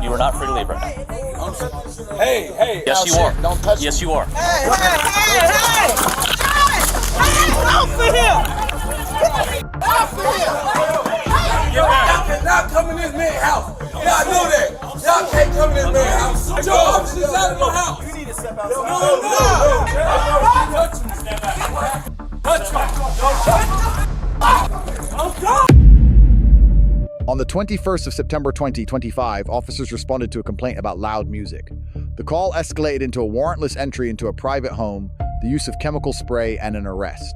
You are not free to leave right now. Hey. Yes, you are. Don't touch me. Yes, you are. Hey! Out for him! Y'all cannot come in this man's house. Y'all know that. Y'all can't come in this man's house. Your officers out of my house. You need to step out. No. Touch me. On the 21st of September 2025, officers responded to a complaint about loud music. The call escalated into a warrantless entry into a private home, the use of chemical spray, and an arrest.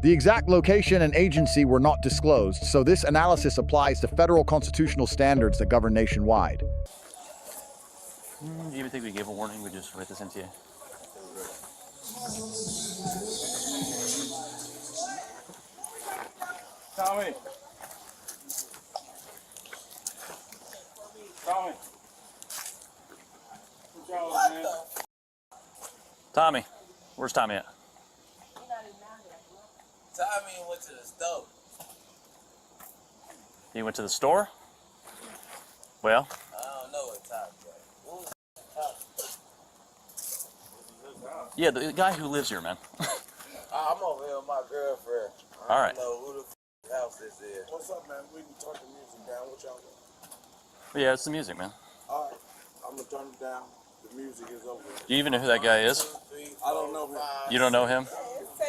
The exact location and agency were not disclosed, so this analysis applies to federal constitutional standards that govern nationwide. Do you even think we gave a warning? We just write this into you. Tommy. Tommy, where's Tommy at? Tommy went to the store. He went to the store? Well? I don't know what Tommy Yeah, the guy who lives here, man. I'm over here with my girlfriend. All right. I don't know who the house this is. What's up, man? We can turn the music down. What y'all doing? Yeah, it's the music, man. All right. I'm going to turn it down. The music is over. Do you even know who that guy is? I don't know him. You don't know him?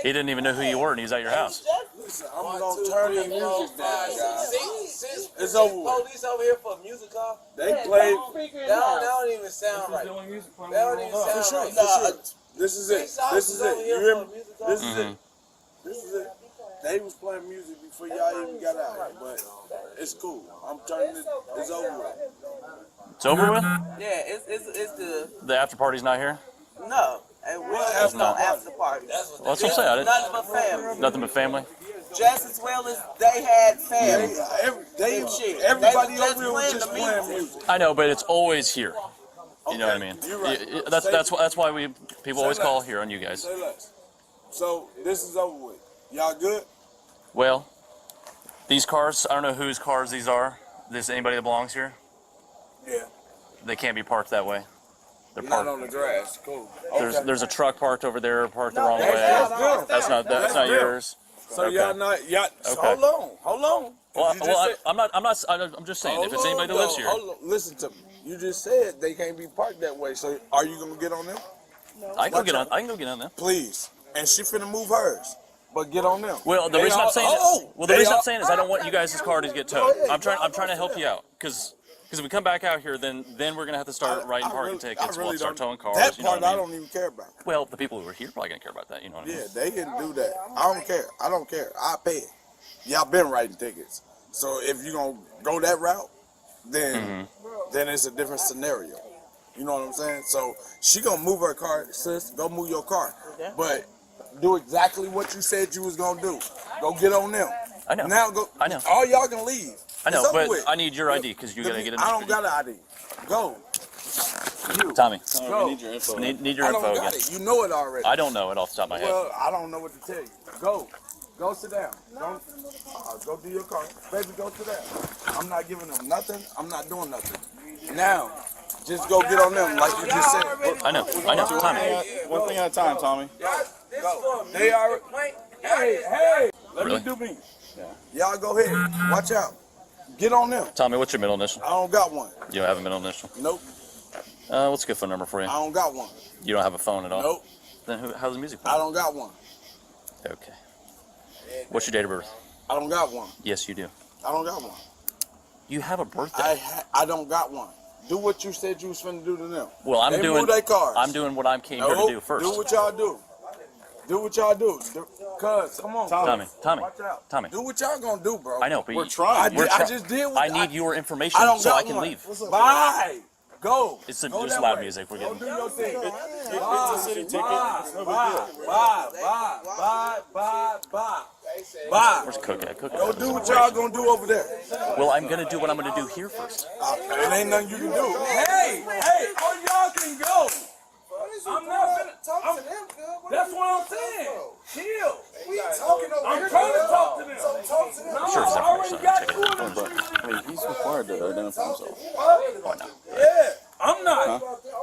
He didn't even know who you were, and he's at your house. Listen, I'm going to turn the music down, guys. It's over with. Police over here for a music car? They played. That don't even sound right. That don't even sound right. Nah, this is it. This is it. You hear me? This is it. This is it. They was playing music before y'all even got out here, but it's cool. I'm turning it. It's over with. It's over with? Yeah, it's The after party's not here? no. And there's no after party. Well, that's what I'm saying. Nothing but family. Nothing but family? Just as well as they had family. Everybody over here was just playing music. I know, but it's always here. You know what I mean? You're right. That's why people always call here on you guys. Say less. So this is over with. Y'all good? Well, these cars, I don't know whose cars these are. This anybody that belongs here? Yeah. They can't be parked that way. They're Not parked. on the grass. Cool. There's a truck parked over there, parked the wrong way. That's not yours. So Okay. y'all not Okay. Hold on. Well, You just said- I'm just saying if it's anybody that lives here. Hold on. Listen to me. You just said they can't be parked that way. So are you gonna get on them? I can go get on them. Please. And she finna move hers. But get on them. Well, the reason I'm saying is I don't want you guys' car to get towed. I'm trying to help you out because if we come back out here, then we're gonna have to start writing parking tickets. We'll start towing cars. That you know part what I I mean? don't even care about. Well, the people who are here probably gonna care about that. You know what I mean? Yeah, they can do that. I don't care. I don't care. I pay it. Y'all been writing tickets. So if you gonna go that route, then it's a different scenario. You know what I'm saying? So she gonna move her car, sis. Go move your car, but do exactly what you said you was gonna do. Go get on them. I know. Now go. I know. All y'all can leave. I know, It's over but with. I need your ID because you gotta get in. I don't got an ID. Go. You. Tommy, Go. we need your info. Need your I info don't again. got it. You know it already. I don't know it off the top of my head. Well, I don't know what to tell you. Go. Go sit down. Don't, go do your car. Baby, go sit down. I'm not giving them nothing. I'm not doing nothing. Now, just go get on them like you just said. I know. Tommy. One thing at a time, Tommy. Go. They are. Hey. Let Really? me do me. Y'all go ahead. Watch out. Get on them. Tommy, what's your middle initial? I don't got one. You don't have a middle initial? Nope. What's a good phone number for you? I don't got one. You don't have a phone at all? Nope. Then how's the music I playing? don't got one. Okay. What's your date of birth? I don't got one. Yes, you do. I don't got one. You have a birthday. I don't got one. Do what you said you was finna do to them. Well, I'm They doing. move their cars. I'm doing what I came here to do first. Do what y'all do. Do what y'all do. Cuz, come on. Tommy. Watch out. Tommy. Do what y'all gonna do, bro. I know, but We're trying. I just did what I need your information I don't so got I can one. leave. Bye. Go. It's Go just that loud way. music. We're Go getting. do your thing. It's a city ticket. It's no big deal. Bye. Where's Cook at? Cook Go at. do what y'all gonna do over there. Well, I'm gonna do what I'm gonna do here first. It ain't nothing you can do. Hey, all y'all can go. I'm not finna talk to them, good. That's what I'm saying. Chill. We talking over here. I'm trying to talk to them. So talk to them. No, Sure, I already got two of them. But hey, he's required to identify himself. Oh, no. Yeah, I'm not.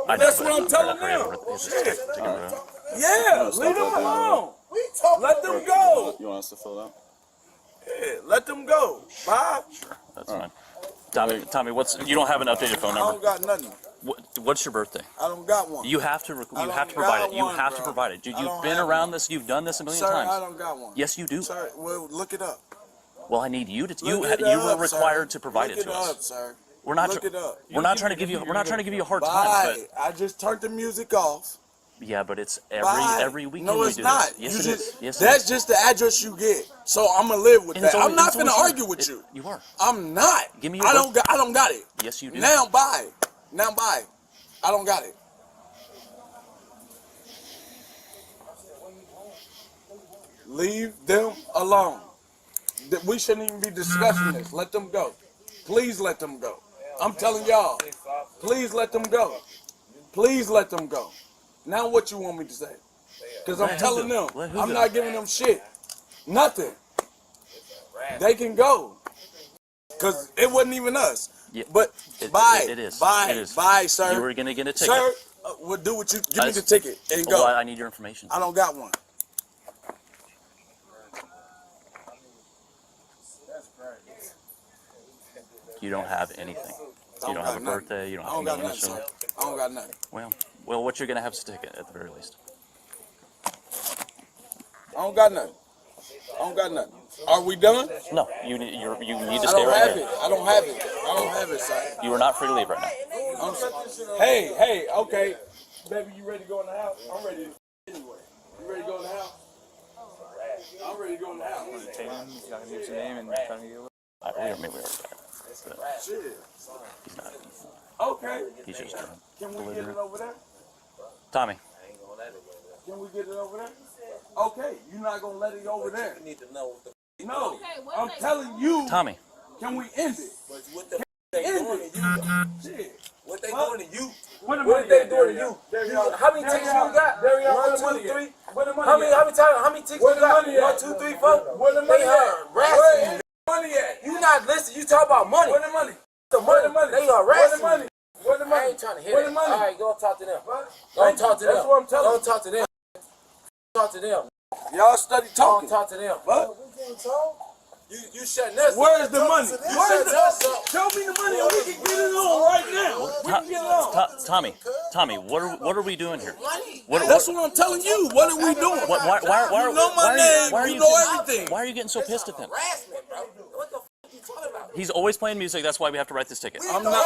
I That's know, what I'm but telling they're not them. ready to take it out. Yeah, leave them alone. Let them go. You want us to fill it out? Yeah, let them go. Bye. Sure, that's fine. Tommy, you don't have an updated phone I number? don't got nothing. What's your birthday? I don't got one. You have to provide it. You one, have to bro. provide it. Dude, I you've don't been have around one. this. You've done this a million Sir, times. I don't got one. Yes, you do. Sir, well, look it up. Well, I need you to. You Look it were up, required sir. to provide Look it to it us. up, sir. We're not. Look it up. We're not trying to give you. We're not trying to give you a hard time. Bye. I just turned the music off. But yeah, but it's Bye. every weekend No, we it's do not. this. Yes, You it just, is. Yes, that's just the address you get. So I'm gonna live with And that. it's I'm not always- finna argue with you. You are. I'm not. Give me your I don't got it. Yes, you do. Now bye. Now bye. I don't got it. Leave them alone. We shouldn't even be discussing this. Let them go. Please let them go. I'm telling y'all. Please let them go. Please let them go. Now what you want me to say? Because I'm telling them. I'm not giving them shit. Nothing. They can go. Because it wasn't even us. Yeah, but bye. It is. Bye. It is. Bye, sir. You were gonna get a ticket. Sir, we'll do what you give me the ticket and go. Well, I need your information. I don't got one. You don't have anything. You don't have a birthday. You don't have got a nothing, sir. I don't got nothing. Well, what you're gonna have is a ticket at the very least. I don't got nothing. I don't got nothing. Are we done? No, you need to I stay don't right have here. it. I don't have it. I don't have it, sir. You are not free to leave right now. Hey, okay. Baby, you ready to go in the house? I'm ready to anyway. You ready to go in the house? I'm ready to go in the house. Payton, he's not gonna give us a name and trying to get away. We already got it. Shit. He's not. Okay. He's just drunk. Can we get it over there? Tommy. Can we get it over there? Okay, you're not gonna let it over there. You need to know what the No, I'm telling you. Tommy. Can we end it? what the they doing to you. Shit. What they doing to you? What What they doing to you? How many tickets you got? 1, 2, 3. How many tickets you got? 1, 2, 3, 4. Where the money They at? harassing you. Money at? You not listening. You talk about money. Where the money? The money. They harassing money? you. Where the money? I ain't trying to hear Where that. the money? All right, go talk to them. What? Go talk to them. That's what I'm telling Go you. talk to them. Talk to them. Y'all study Go talking. talk to them. What? You shutting us up. Where's the money? You shutting us up. Show me the money and we can get it on right now. We can get it on. Tommy, what are we doing here? That's what I'm telling you. What are we doing? Why You know my name. You know everything. Why are you getting so pissed at them? Harassment, bro. What the f*** you talking about? He's always playing music. That's why we have to write this ticket. I'm not the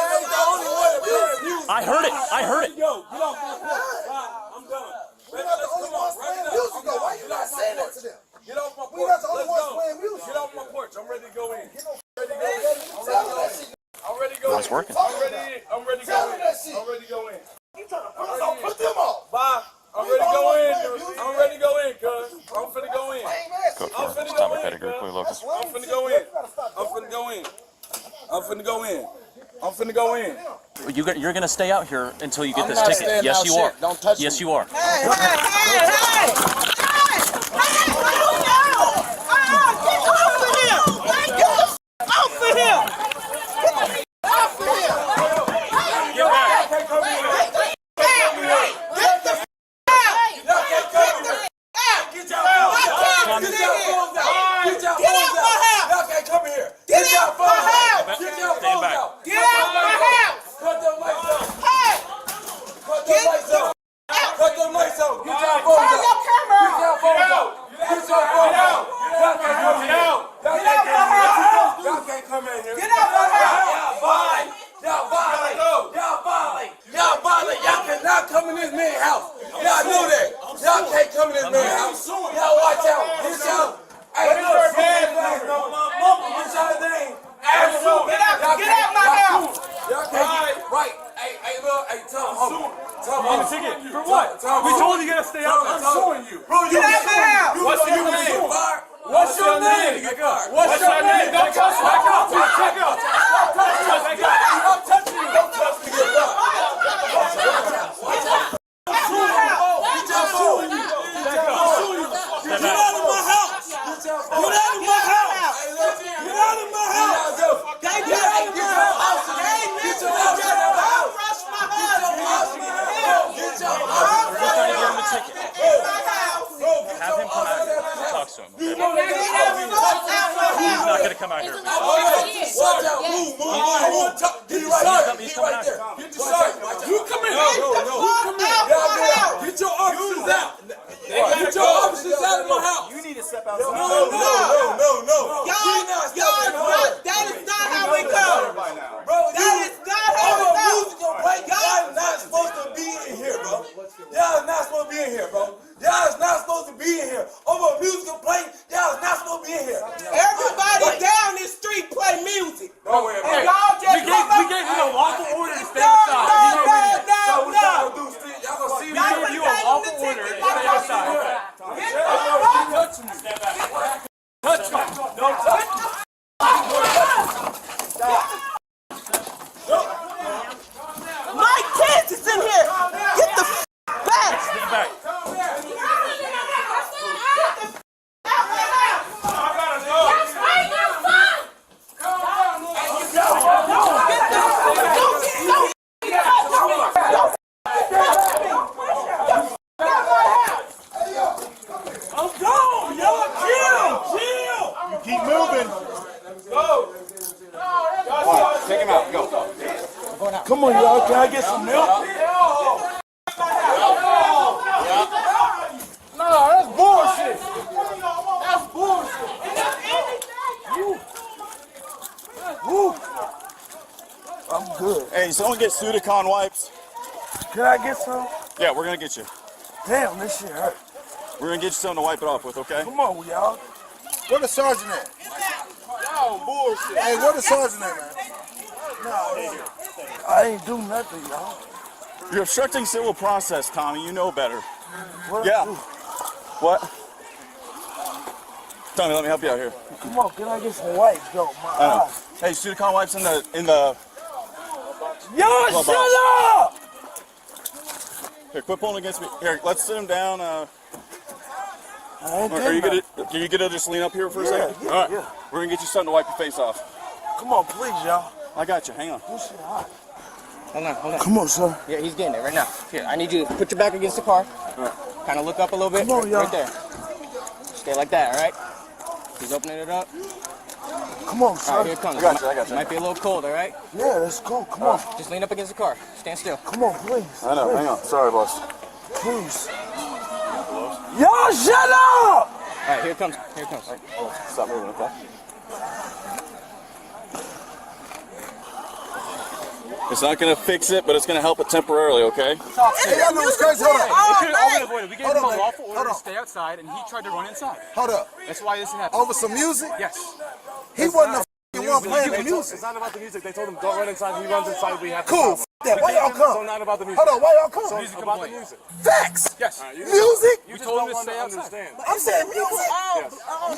only one playing music. I heard it. Yo, get off my porch. I'm done. We're not the only ones playing music, though. Why you not saying that to them? Get off my porch. We're not the only Let's ones go. playing music. Get off my porch. I'm ready to go in. I'm ready to go in. I'm ready to go in. It's working. I'm ready to go in. Tell them that shit. I'm ready to go in. You trying to put us on? Put them on. Bye. I'm ready to go in. I'm ready to go in, cuz. I'm finna go in. Go I'm for it. finna Tommy go in, Pettigrew, cuz. Clue Locus. I'm finna go in. I'm finna go in. I'm finna go in. I'm finna go in. You're gonna stay out here until you get I'm this not ticket. staying Yes, out you shit. are. Don't touch Yes, me. you are. Come on, y'all. Can I get some milk? Nah, that's bullshit. That's bullshit. Woo. I'm good. Hey, someone get Sudicon wipes. Can I get some? Yeah, we're gonna get you. Damn, this shit hurt. We're gonna get you something to wipe it off with, okay? Come on, y'all. Where the sergeant at? Y'all bullshit. Hey, where the sergeant at, man? I ain't do nothing, y'all. You're obstructing civil process, Tommy. You know better. What Yeah. do? What? Tommy, let me help you out here. Come on, can I get some wipes, though? My I know. eyes. Hey, Sudicon wipes in the. Y'all Club shut house. up! Here, quit pulling against me. Here, let's sit him down. I ain't Are did you nothing. gonna? Are you gonna just lean up here for a Yeah, second? yeah, All right. yeah. We're gonna get you something to wipe your face off. Come on, please, y'all. I got you. Hang on. This shit hot. Hold on. Come on, sir. Yeah, he's getting it right now. Here, I need you to put your back against the car. Kind of look up a little bit. Come on, y'all. Right there. Stay like that, all right? He's opening it up. Come on, All sir. right, here it comes. I got you. It might be a little cold, all right? Yeah, let's go. Come on. Just lean up against the car. Stand still. Come on, please. I know. Hang on. Sorry, boss. Please. Y'all shut up! All right, here it comes. Here it comes. Stop moving, okay? It's not gonna fix it, but it's gonna help it temporarily, okay? Hey, y'all know what's crazy? Hold on. All been avoided. We gave Hold him a on, man. lawful Hold order on. to stay outside, and he tried to run inside. Hold up. That's why this happened. Over some music? Yes. He wasn't the f***ing one playing the music. It's not about the music. They told him don't run inside. He runs inside. We have to Cool. stop him. F*** that. Why y'all So come? not about the music. Hold on. Why y'all come? Music about the music. Facts. Yes. Music? You just told him don't to stay want outside. understand. I'm saying music.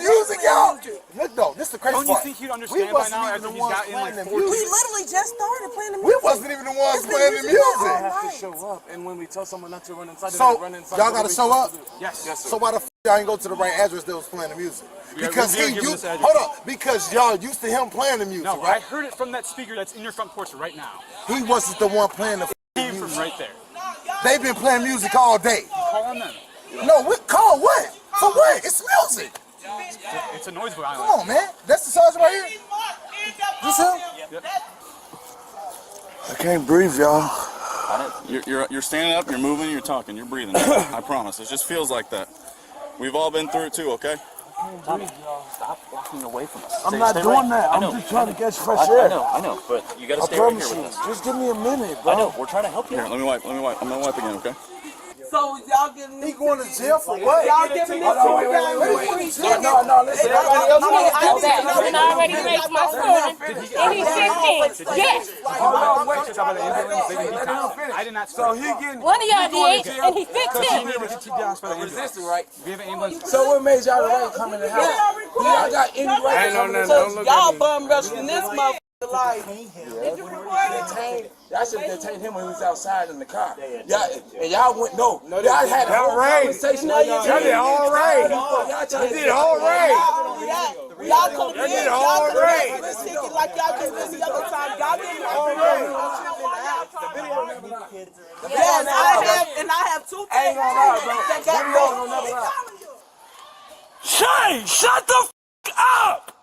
Music, y'all. Look though, this is the crazy Don't you part. think he'd We understand by wasn't now even after the he's ones gotten playing like the 14? music. We literally just started playing the We music. wasn't even the ones It's been playing the music all music. have to night. show up, and when we tell someone not to run inside, So, they run inside. y'all What gotta we show supposed up? to do? Yes. Yes, sir. So why the f y'all ain't go to the right address that was playing the music? Because we were he given used, this address. hold up, because y'all used to him playing the music, No, I right? heard it from that speaker that's in your front porch right now. He wasn't the one playing the Came from music. right there. They've been playing music all day. Call on them. No, we call what? For what? It's music. It's a noise Come violation. on, man. That's the sergeant right here. This him? I can't breathe, y'all. You're standing up, you're moving, you're talking, you're breathing. I promise. It just feels like that. We've all been through it too, okay? Stop walking away from us. I'm not doing that. I'm just trying to catch fresh air. I know, but you gotta I stay right promise here you. with us. Just give me a minute, bro. I know, we're trying to help you. Here, let me wipe. I'm gonna wipe again, okay? So y'all getting He going to jail for what? y'all giving this to a guy who No, listen. Everybody else And I already raised my son, and he's 15. Yes, I did not So start. he getting. one of y'all did, and he's 15. Resisting, right? We have an ambulance. So what made y'all right come in the house? I got any right to come in the house. Y'all bum rushing this motherfucker like. Y'all should have detained him when he was outside in the car. Y'all went, no. Y'all had a whole conversation. Y'all did all right. Y'all did all right. Y'all come in, y'all could have been sticking like y'all did this other time. Y'all didn't all right. Yes, I have two Ain't gonna lie, bro. Shane, shut the f up!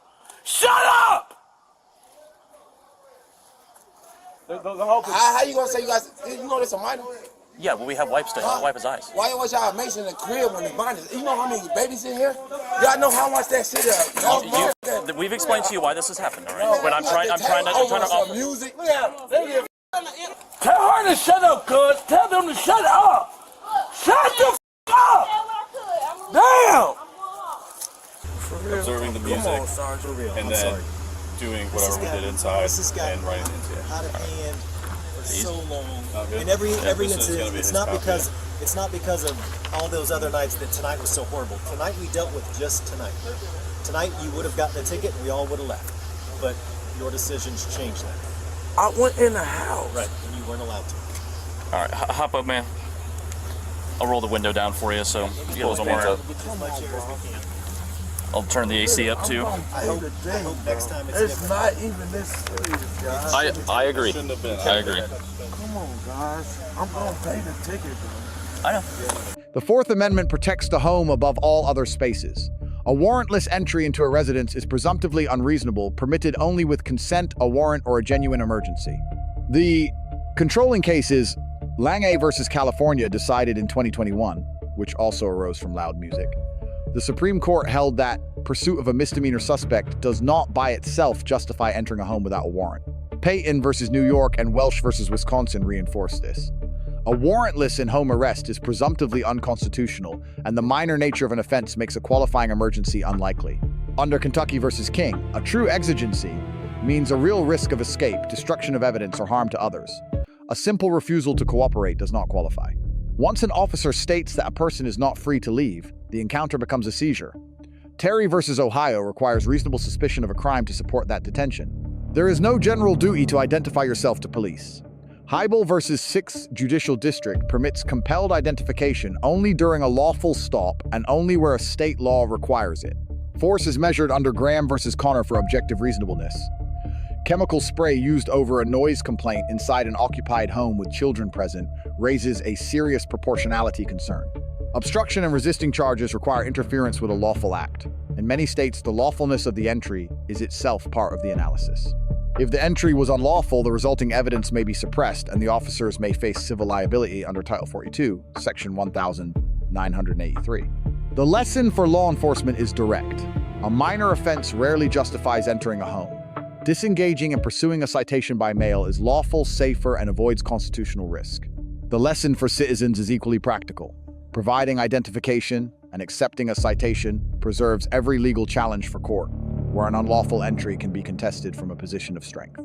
Shut up! The whole How you gonna say you guys? You know this a minor? Yeah, but we have wipes to wipe his eyes. Why was y'all making the crib when the bondage? You know how many babies in here? Y'all know how much that shit is. We've explained to you why this has happened, all right? But I'm trying to offer. Music. Tell her to shut up, cuz. Tell them to shut up. Shut the f up. Damn. Observing the music and then doing whatever we did inside and writing into it. Out of hand for so long. good. And every This is incident, gonna be it's his not copy. because of all those other nights that tonight was so horrible. Tonight we dealt with just tonight. Tonight you would have gotten a ticket and we all would have left. But your decisions changed that. I went in the house. Right, and you weren't allowed to. All right, hop up, man. I'll roll the window down for you so you get a little more. As much air as we can. I'll turn the AC up too. I hope next time it's It's different. not even this serious, guys. I agree. Shouldn't have been. I agree. Come on, guys. I'm gonna pay the ticket, bro. I know. The Fourth Amendment protects the home above all other spaces. A warrantless entry into a residence is presumptively unreasonable, permitted only with consent, a warrant, or a genuine emergency. The Controlling cases, Lange versus California decided in 2021, which also arose from loud music. The Supreme Court held that pursuit of a misdemeanor suspect does not by itself justify entering a home without a warrant. Payton versus New York and Welsh versus Wisconsin reinforced this. A warrantless in-home arrest is presumptively unconstitutional, and the minor nature of an offense makes a qualifying emergency unlikely. Under Kentucky versus King, a true exigency means a real risk of escape, destruction of evidence, or harm to others. A simple refusal to cooperate does not qualify. Once an officer states that a person is not free to leave, the encounter becomes a seizure. Terry versus Ohio requires reasonable suspicion of a crime to support that detention. There is no general duty to identify yourself to police. Hybel versus 6th Judicial District permits compelled identification only during a lawful stop and only where a state law requires it. Force is measured under Graham versus Connor for objective reasonableness. Chemical spray used over a noise complaint inside an occupied home with children present raises a serious proportionality concern. Obstruction and resisting charges require interference with a lawful act. In many states, the lawfulness of the entry is itself part of the analysis. If the entry was unlawful, the resulting evidence may be suppressed and the officers may face civil liability under Title 42, Section 1983. The lesson for law enforcement is direct. A minor offense rarely justifies entering a home. Disengaging and pursuing a citation by mail is lawful, safer, and avoids constitutional risk. The lesson for citizens is equally practical. Providing identification and accepting a citation preserves every legal challenge for court, where an unlawful entry can be contested from a position of strength.